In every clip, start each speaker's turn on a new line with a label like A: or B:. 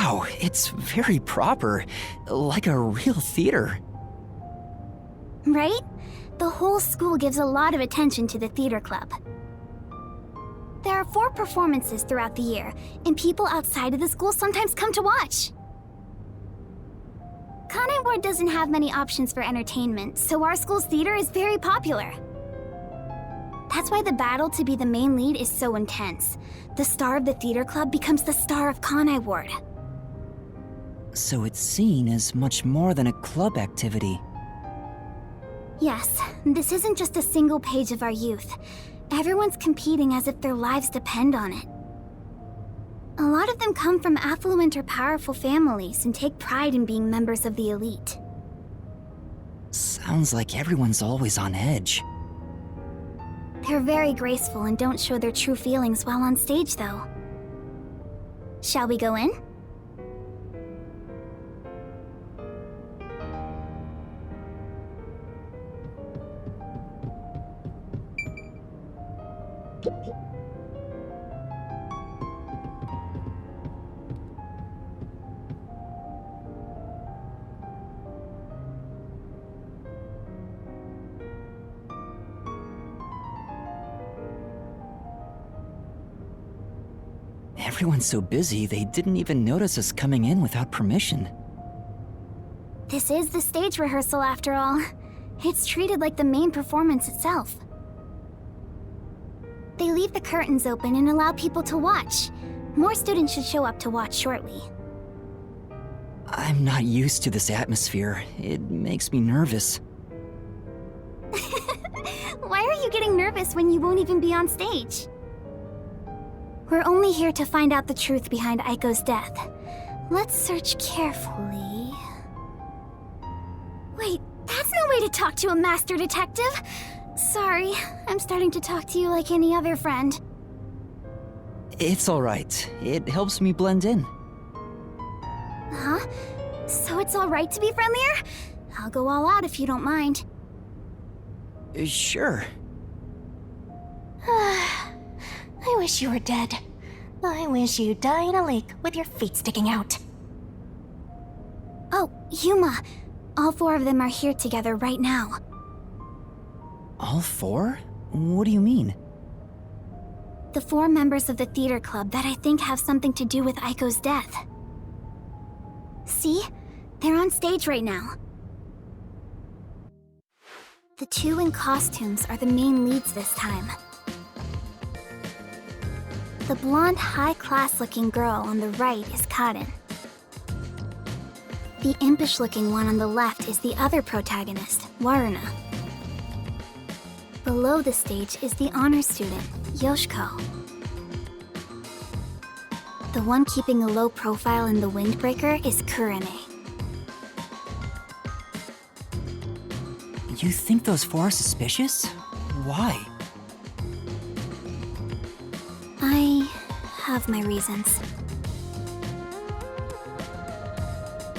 A: Wow, it's very proper, like a real theater.
B: Right? The whole school gives a lot of attention to the theater club. There are 4 performances throughout the year, and people outside of the school sometimes come to watch. Kanai Ward doesn't have many options for entertainment, so our school's theater is very popular. That's why the battle to be the main lead is so intense. The star of the theater club becomes the star of Kanai Ward.
A: So it's seen as much more than a club activity.
B: Yes, this isn't just a single page of our youth. Everyone's competing as if their lives depend on it. A lot of them come from affluent or powerful families and take pride in being members of the elite.
A: Sounds like everyone's always on edge.
B: They're very graceful and don't show their true feelings while on stage, though. Shall we go in?
A: Everyone's so busy, they didn't even notice us coming in without permission.
B: This is the stage rehearsal, after all. It's treated like the main performance itself. They leave the curtains open and allow people to watch. More students should show up to watch shortly.
A: I'm not used to this atmosphere. It makes me nervous.
B: Why are you getting nervous when you won't even be on stage? We're only here to find out the truth behind Aiko's death. Let's search carefully. Wait, that's no way to talk to a master detective! Sorry, I'm starting to talk to you like any other friend.
A: It's alright. It helps me blend in.
B: Huh? So it's alright to be friendlier? I'll go all out if you don't mind.
A: Sure.
C: I wish you were dead. I wish you'd die in a lake with your feet sticking out.
B: Oh, Yuma. All 4 of them are here together right now.
A: All 4? What do you mean?
B: The 4 members of the theater club that I think have something to do with Aiko's death. See? They're on stage right now. The 2 in costumes are the main leads this time. The blonde, high-class-looking girl on the right is Kaden. The impish-looking one on the left is the other protagonist, Waruna. Below the stage is the honor student, Yoshiko. The one keeping a low profile in the windbreaker is Kurene.
A: You think those 4 are suspicious? Why?
B: I have my reasons.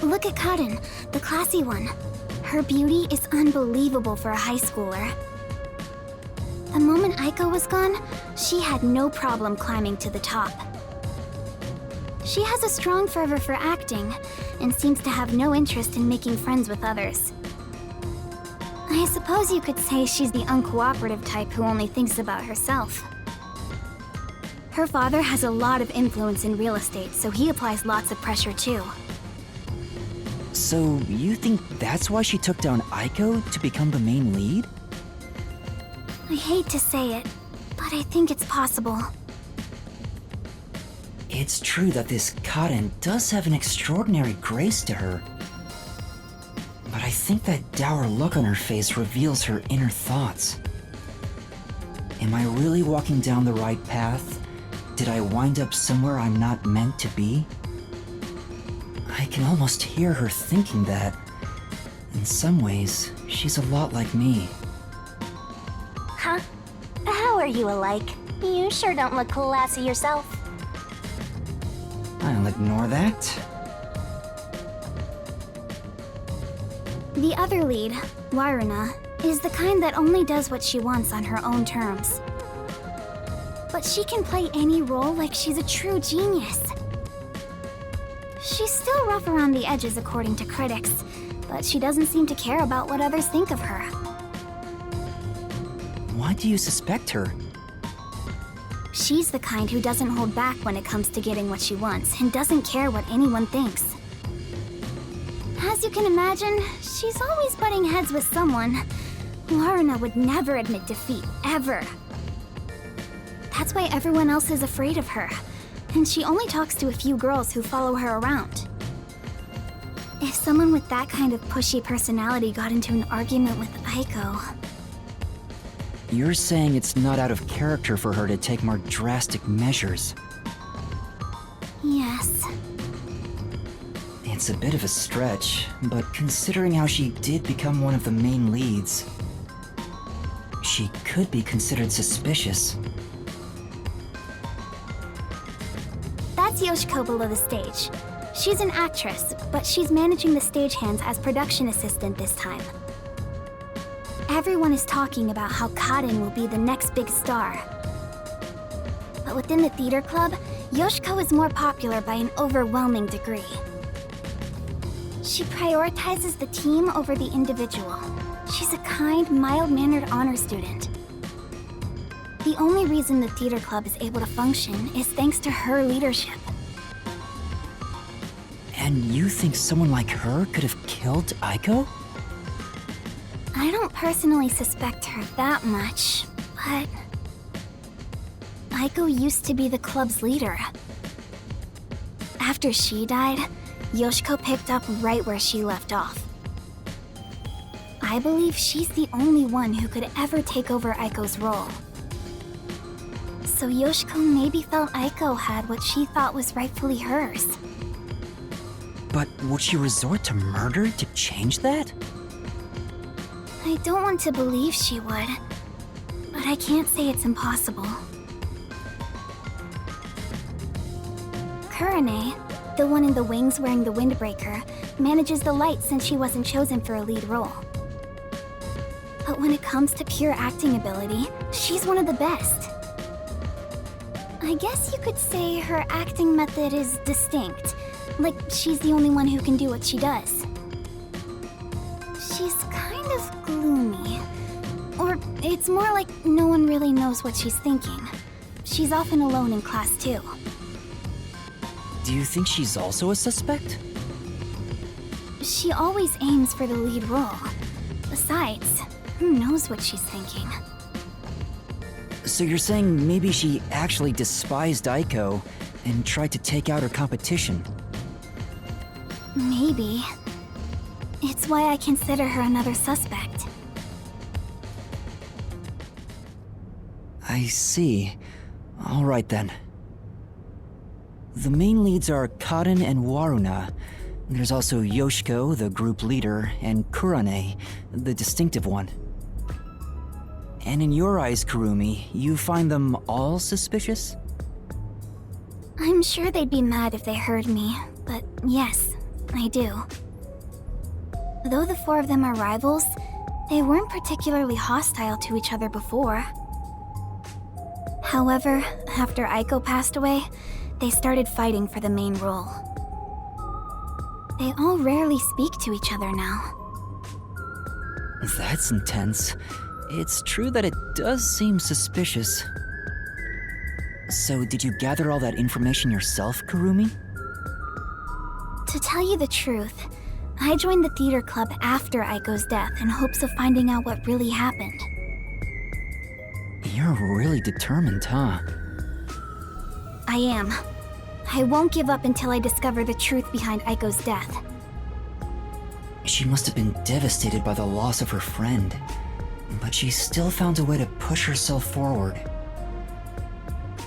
B: Look at Kaden, the classy one. Her beauty is unbelievable for a high schooler. The moment Aiko was gone, she had no problem climbing to the top. She has a strong fervor for acting, and seems to have no interest in making friends with others. I suppose you could say she's the uncooperative type who only thinks about herself. Her father has a lot of influence in real estate, so he applies lots of pressure too.
A: So, you think that's why she took down Aiko to become the main lead?
B: I hate to say it, but I think it's possible.
A: It's true that this Karen does have an extraordinary grace to her. But I think that dour look on her face reveals her inner thoughts. Am I really walking down the right path? Did I wind up somewhere I'm not meant to be? I can almost hear her thinking that. In some ways, she's a lot like me.
C: Huh? How are you alike? You sure don't look classy yourself.
A: I'll ignore that.
B: The other lead, Waruna, is the kind that only does what she wants on her own terms. But she can play any role like she's a true genius. She's still rough around the edges according to critics, but she doesn't seem to care about what others think of her.
A: Why do you suspect her?
B: She's the kind who doesn't hold back when it comes to getting what she wants and doesn't care what anyone thinks. As you can imagine, she's always butting heads with someone. Waruna would never admit defeat, ever. That's why everyone else is afraid of her, and she only talks to a few girls who follow her around. If someone with that kind of pushy personality got into an argument with Aiko...
A: You're saying it's not out of character for her to take more drastic measures.
B: Yes.
A: It's a bit of a stretch, but considering how she did become one of the main leads, she could be considered suspicious.
B: That's Yoshiko below the stage. She's an actress, but she's managing the stagehands as production assistant this time. Everyone is talking about how Kaden will be the next big star. But within the theater club, Yoshiko is more popular by an overwhelming degree. She prioritizes the team over the individual. She's a kind, mild-mannered honor student. The only reason the theater club is able to function is thanks to her leadership.
A: And you think someone like her could have killed Aiko?
B: I don't personally suspect her that much, but... Aiko used to be the club's leader. After she died, Yoshiko picked up right where she left off. I believe she's the only one who could ever take over Aiko's role. So Yoshiko maybe felt Aiko had what she thought was rightfully hers.
A: But would she resort to murder to change that?
B: I don't want to believe she would, but I can't say it's impossible. Kurane, the one in the wings wearing the windbreaker, manages the light since she wasn't chosen for a lead role. But when it comes to pure acting ability, she's one of the best. I guess you could say her acting method is distinct, like she's the only one who can do what she does. She's kind of gloomy. Or it's more like no one really knows what she's thinking. She's often alone in class too.
A: Do you think she's also a suspect?
B: She always aims for the lead role. Besides, who knows what she's thinking?
A: So you're saying maybe she actually despised Aiko and tried to take out her competition?
B: Maybe. It's why I consider her another suspect.
A: I see. All right then. The main leads are Kaden and Waruna. There's also Yoshiko, the group leader, and Kurane, the distinctive one. And in your eyes, Kurumi, you find them all suspicious?
B: I'm sure they'd be mad if they heard me, but yes, I do. Though the four of them are rivals, they weren't particularly hostile to each other before. However, after Aiko passed away, they started fighting for the main role. They all rarely speak to each other now.
A: That's intense. It's true that it does seem suspicious. So, did you gather all that information yourself, Kurumi?
B: To tell you the truth, I joined the theater club after Aiko's death in hopes of finding out what really happened.
A: You're really determined, huh?
B: I am. I won't give up until I discover the truth behind Aiko's death.
A: She must have been devastated by the loss of her friend, but she still found a way to push herself forward.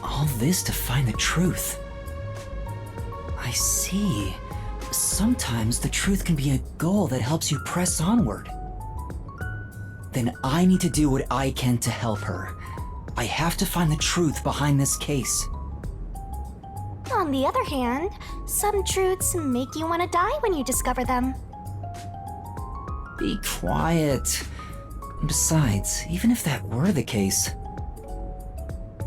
A: All this to find the truth. I see. Sometimes the truth can be a goal that helps you press onward. Then I need to do what I can to help her. I have to find the truth behind this case.
C: On the other hand, some truths make you want to die when you discover them.
A: Be quiet. Besides, even if that were the case,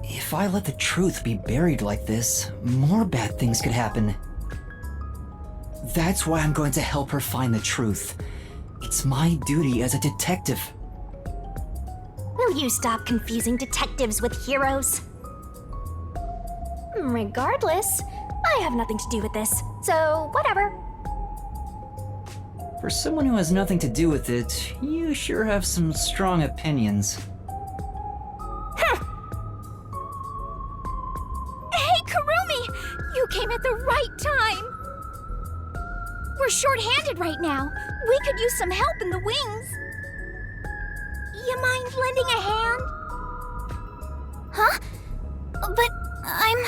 A: if I let the truth be buried like this, more bad things could happen. That's why I'm going to help her find the truth. It's my duty as a detective.
C: Will you stop confusing detectives with heroes? Regardless, I have nothing to do with this, so whatever.
A: For someone who has nothing to do with it, you sure have some strong opinions.
B: Hey, Kurumi! You came at the right time! We're short-handed right now. We could use some help in the wings. You mind lending a hand? Huh? But I'm...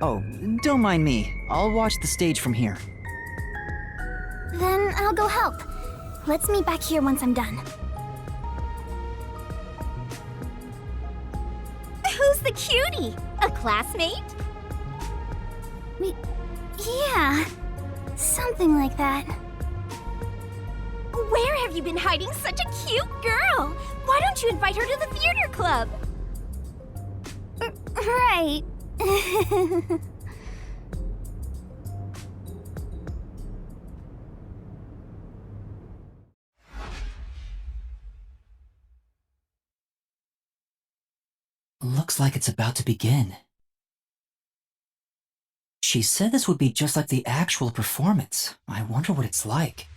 A: Oh, don't mind me. I'll watch the stage from here.
B: Then I'll go help. Let's meet back here once I'm done. Who's the cutie? A classmate? Yeah, something like that. Where have you been hiding such a cute girl? Why don't you invite her to the theater club? Right.
A: Looks like it's about to begin. She said this would be just like the actual performance. I wonder what it's like.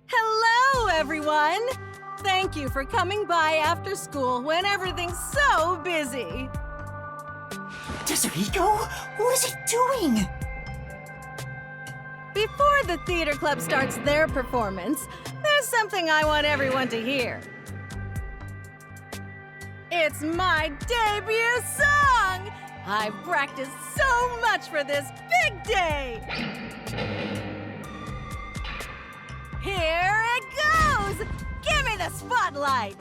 D: Hello, everyone! Thank you for coming by after school when everything's so busy.
A: Tetsuhiko? What is he doing?
D: Before the theater club starts their performance, there's something I want everyone to hear. It's my debut song! I've practiced so much for this big day! Here it goes! Give me the spotlight!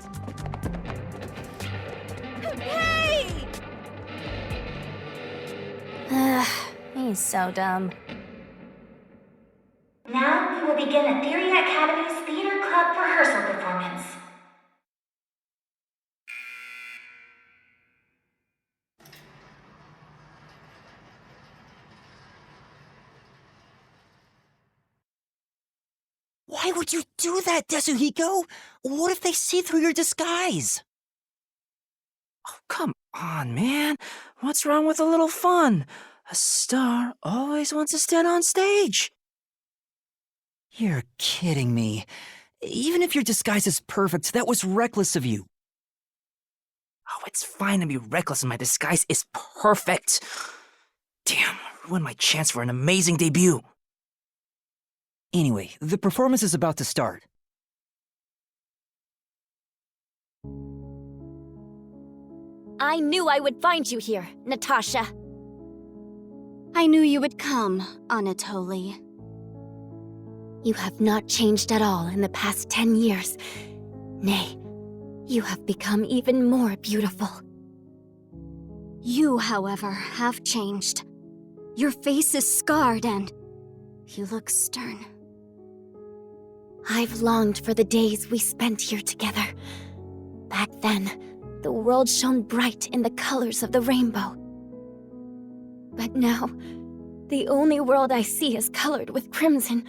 D: Hey!
C: He's so dumb.
E: Now we will begin Etheria Academy's Theater Club rehearsal performance.
A: Why would you do that, Tetsuhiko? What if they see through your disguise? Oh, come on, man. What's wrong with a little fun? A star always wants to stand on stage. You're kidding me. Even if your disguise is perfect, that was reckless of you. Oh, it's fine to be reckless and my disguise is perfect. Damn, ruined my chance for an amazing debut. Anyway, the performance is about to start.
F: I knew I would find you here, Natasha. I knew you would come, Anatoly. You have not changed at all in the past 10 years. Nay, you have become even more beautiful. You, however, have changed. Your face is scarred and you look stern. I've longed for the days we spent here together. Back then, the world shone bright in the colors of the rainbow. But now, the only world I see is colored with crimson,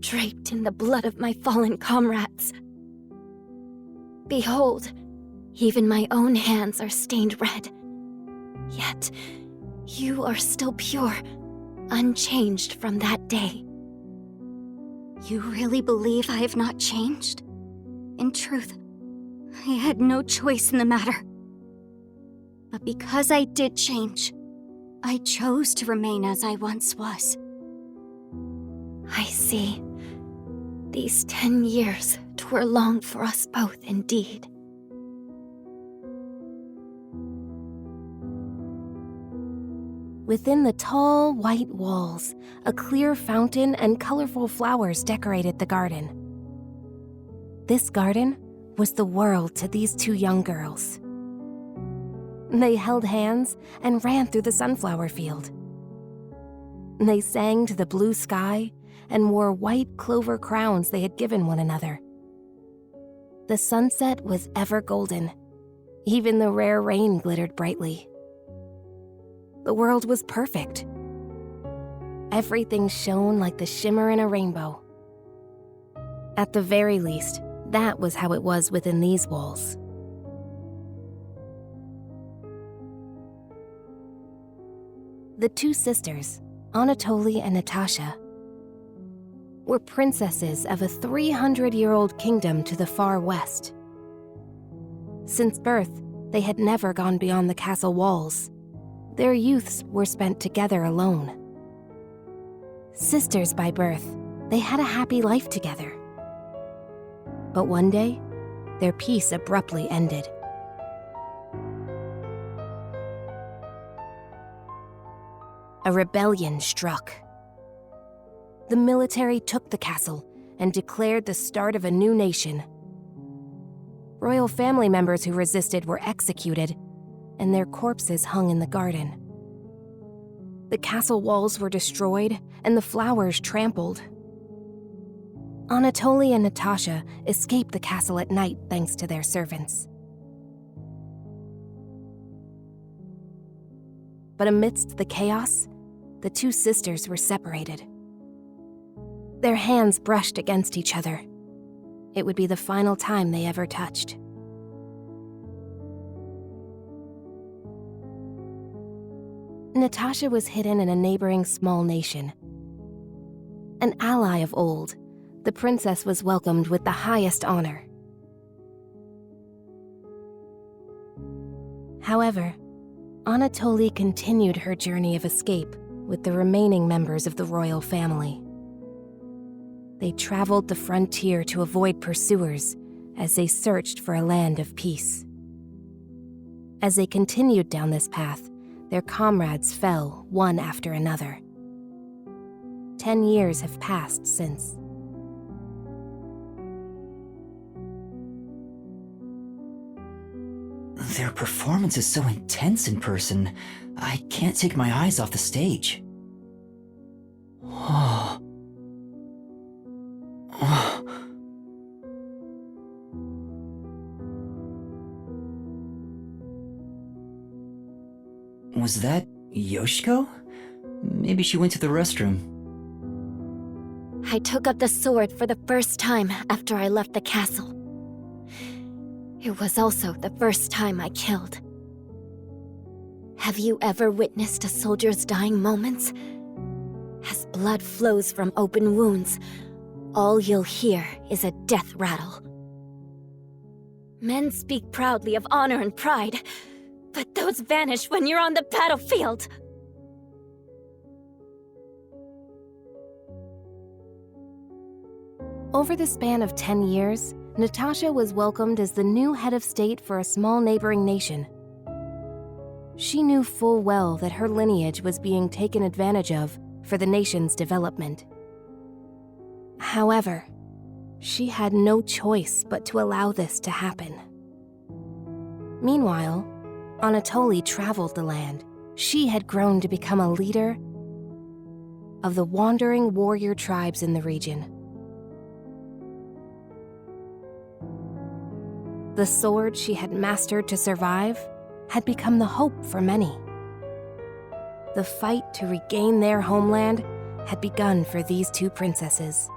F: draped in the blood of my fallen comrades. Behold, even my own hands are stained red. Yet, you are still pure, unchanged from that day. You really believe I have not changed? In truth, I had no choice in the matter. But because I did change, I chose to remain as I once was. I see. These 10 years were long for us both indeed.
G: Within the tall, white walls, a clear fountain and colorful flowers decorated the garden. This garden was the world to these two young girls. They held hands and ran through the sunflower field. They sang to the blue sky and wore white clover crowns they had given one another. The sunset was ever golden, Even the rare rain glittered brightly. The world was perfect. Everything shone like the shimmer in a rainbow. At the very least, that was how it was within these walls. The two sisters, Anatoly and Natasha, were princesses of a 300-year-old kingdom to the far west. Since birth, they had never gone beyond the castle walls. Their youths were spent together alone. Sisters by birth, they had a happy life together. But one day, their peace abruptly ended. A rebellion struck. The military took the castle and declared the start of a new nation. Royal family members who resisted were executed, and their corpses hung in the garden. The castle walls were destroyed, and the flowers trampled. Anatoly and Natasha escaped the castle at night thanks to their servants. But amidst the chaos, the two sisters were separated. Their hands brushed against each other. It would be the final time they ever touched. Natasha was hidden in a neighboring small nation. An ally of old, the princess was welcomed with the highest honor. However, Anatoly continued her journey of escape with the remaining members of the royal family. They traveled the frontier to avoid pursuers as they searched for a land of peace. As they continued down this path, their comrades fell one after another. 10 years have passed since.
A: Their performance is so intense in person, I can't take my eyes off the stage. Oh. Oh. Was that Yoshiko? Maybe she went to the restroom.
F: I took up the sword for the first time after I left the castle. It was also the first time I killed. Have you ever witnessed a soldier's dying moments? As blood flows from open wounds, all you'll hear is a death rattle. Men speak proudly of honor and pride, but those vanish when you're on the battlefield.
G: Over the span of 10 years, Natasha was welcomed as the new head of state for a small neighboring nation. She knew full well that her lineage was being taken advantage of for the nation's development. However, she had no choice but to allow this to happen. Meanwhile, Anatoly traveled the land. She had grown to become a leader of the wandering warrior tribes in the region. The sword she had mastered to survive had become the hope for many. The fight to regain their homeland had begun for these two princesses.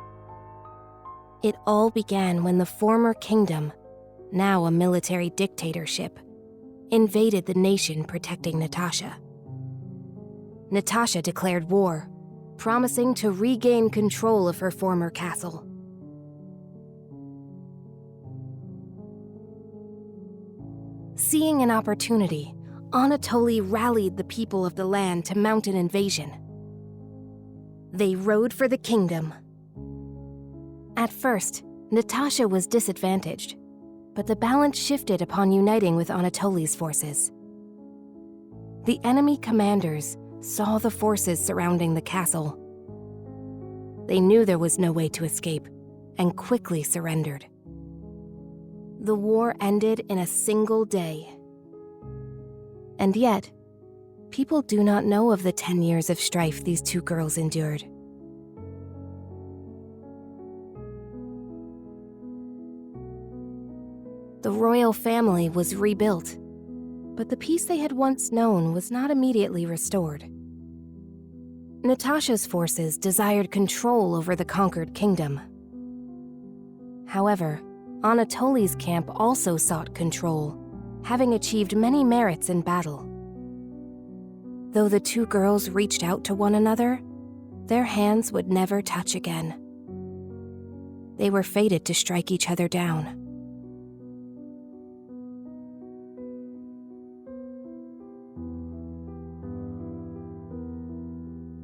G: It all began when the former kingdom, now a military dictatorship, invaded the nation protecting Natasha. Natasha declared war, promising to regain control of her former castle. Seeing an opportunity, Anatoly rallied the people of the land to mount an invasion. They rode for the kingdom. At first, Natasha was disadvantaged, but the balance shifted upon uniting with Anatoly's forces. The enemy commanders saw the forces surrounding the castle. They knew there was no way to escape, and quickly surrendered. The war ended in a single day. And yet, people do not know of the 10 years of strife these two girls endured. The royal family was rebuilt, but the peace they had once known was not immediately restored. Natasha's forces desired control over the conquered kingdom. However, Anatoly's camp also sought control, having achieved many merits in battle. Though the two girls reached out to one another, their hands would never touch again. They were fated to strike each other down.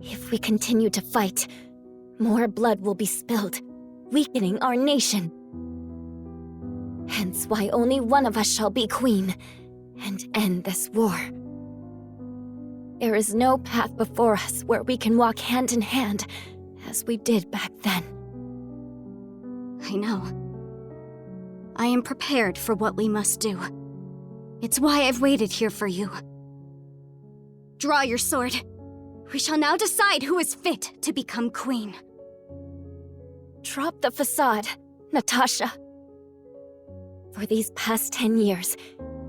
F: If we continue to fight, more blood will be spilled, weakening our nation. Hence why only one of us shall be queen and end this war. There is no path before us where we can walk hand in hand as we did back then.
H: I know. I am prepared for what we must do. It's why I've waited here for you. Draw your sword. We shall now decide who is fit to become queen.
F: Drop the facade, Natasha. For these past 10 years,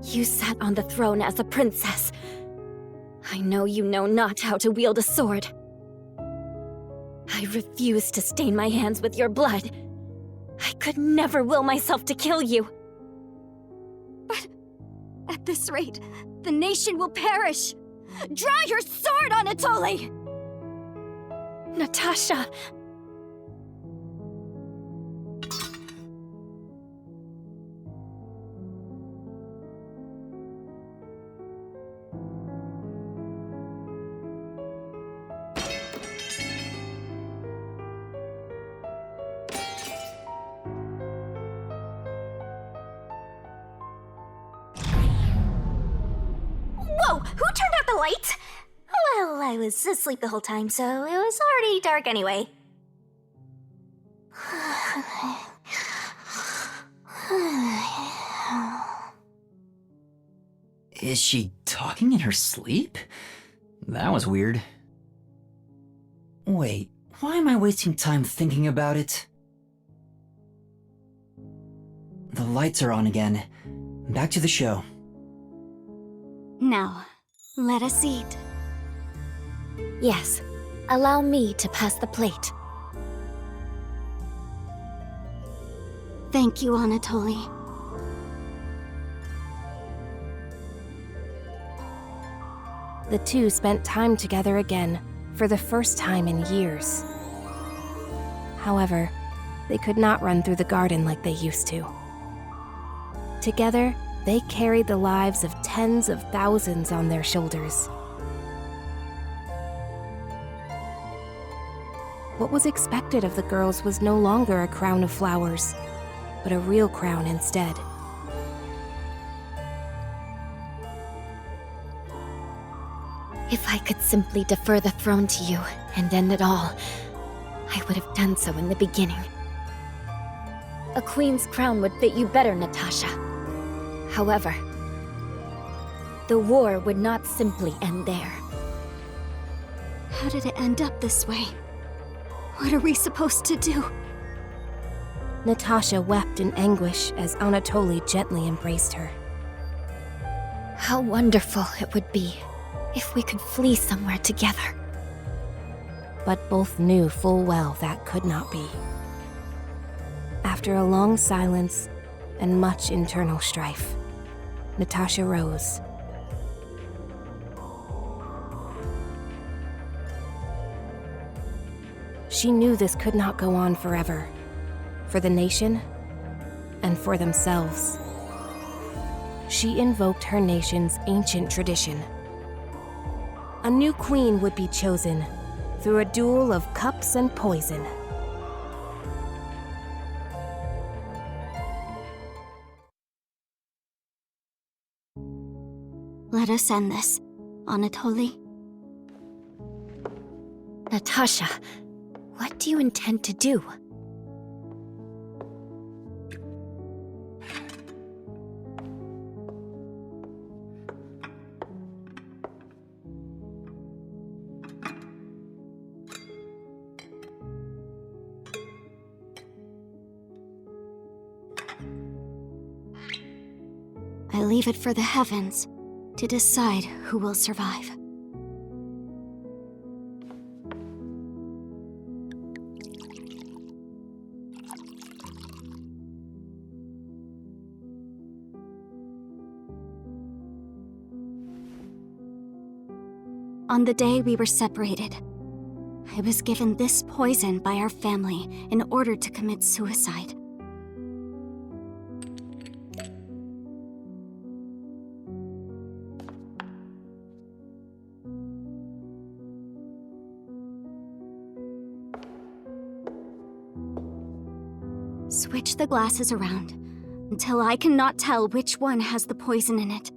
F: you sat on the throne as a princess. I know you know not how to wield a sword. I refuse to stain my hands with your blood. I could never will myself to kill you.
H: But at this rate, the nation will perish. Draw your sword, Anatoly!
F: Natasha!
C: Whoa! Who turned out the lights? Well, I was asleep the whole time, so it was already dark anyway.
A: Is she talking in her sleep? That was weird. Wait, why am I wasting time thinking about it? The lights are on again. Back to the show.
H: Now, let us eat.
F: Yes, allow me to pass the plate.
H: Thank you, Anatoly.
G: The two spent time together again, for the first time in years. However, they could not run through the garden like they used to. Together, they carried the lives of tens of thousands on their shoulders. What was expected of the girls was no longer a crown of flowers, but a real crown instead.
F: If I could simply defer the throne to you and end it all, I would have done so in the beginning. A queen's crown would fit you better, Natasha. However, the war would not simply end there.
H: How did it end up this way? What are we supposed to do?
G: Natasha wept in anguish as Anatoly gently embraced her.
F: How wonderful it would be if we could flee somewhere together.
G: But both knew full well that could not be. After a long silence and much internal strife, Natasha rose. She knew this could not go on forever, for the nation and for themselves. She invoked her nation's ancient tradition. A new queen would be chosen through a duel of cups and poison.
H: Let us end this, Anatoly.
F: Natasha, what do you intend to do?
H: I leave it for the heavens to decide who will survive. On the day we were separated, I was given this poison by our family in order to commit suicide. Switch the glasses around until I cannot tell which one has the poison in it.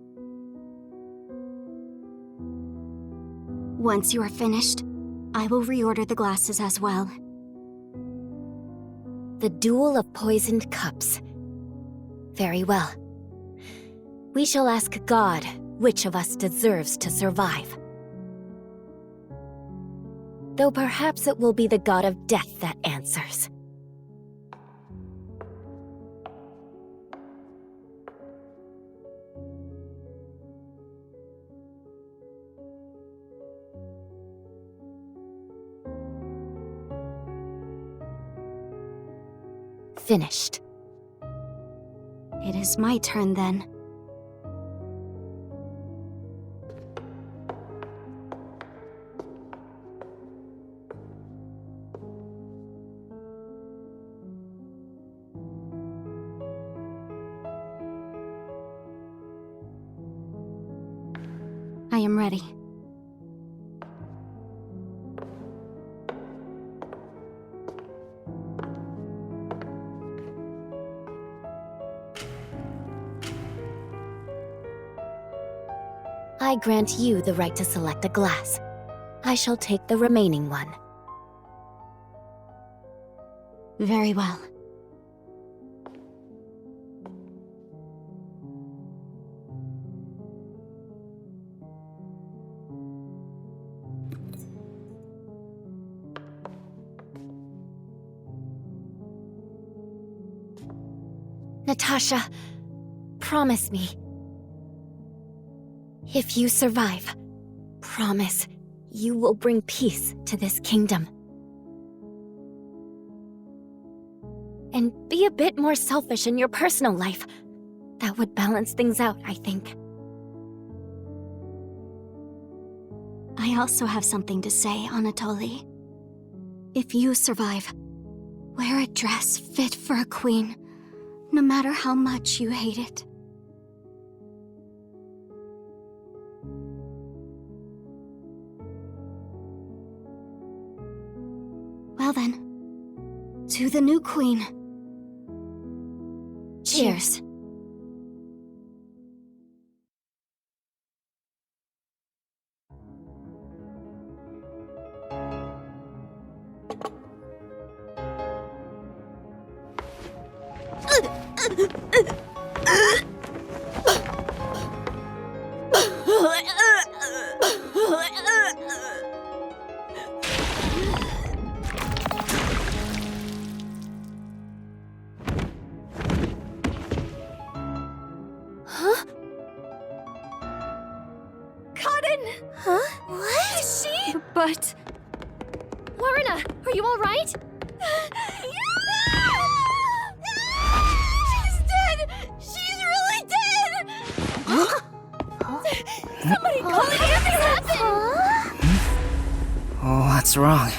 H: Once you are finished, I will reorder the glasses as well.
F: The duel of poisoned cups. Very well. We shall ask God which of us deserves to survive. Though perhaps it will be the god of death that answers. Finished.
H: It is my turn then. I am ready.
F: I grant you the right to select a glass. I shall take the remaining one.
H: Very well.
F: Natasha, promise me. If you survive, promise you will bring peace to this kingdom. And be a bit more selfish in your personal life. That would balance things out, I think.
H: I also have something to say, Anatoly. If you survive, wear a dress fit for a queen, no matter how much you hate it. Well then, to the new queen. Cheers. But...
F: Warrena, are you all right?
D: She's dead! She's really dead!
F: Somebody call an ambulance!
A: What's wrong?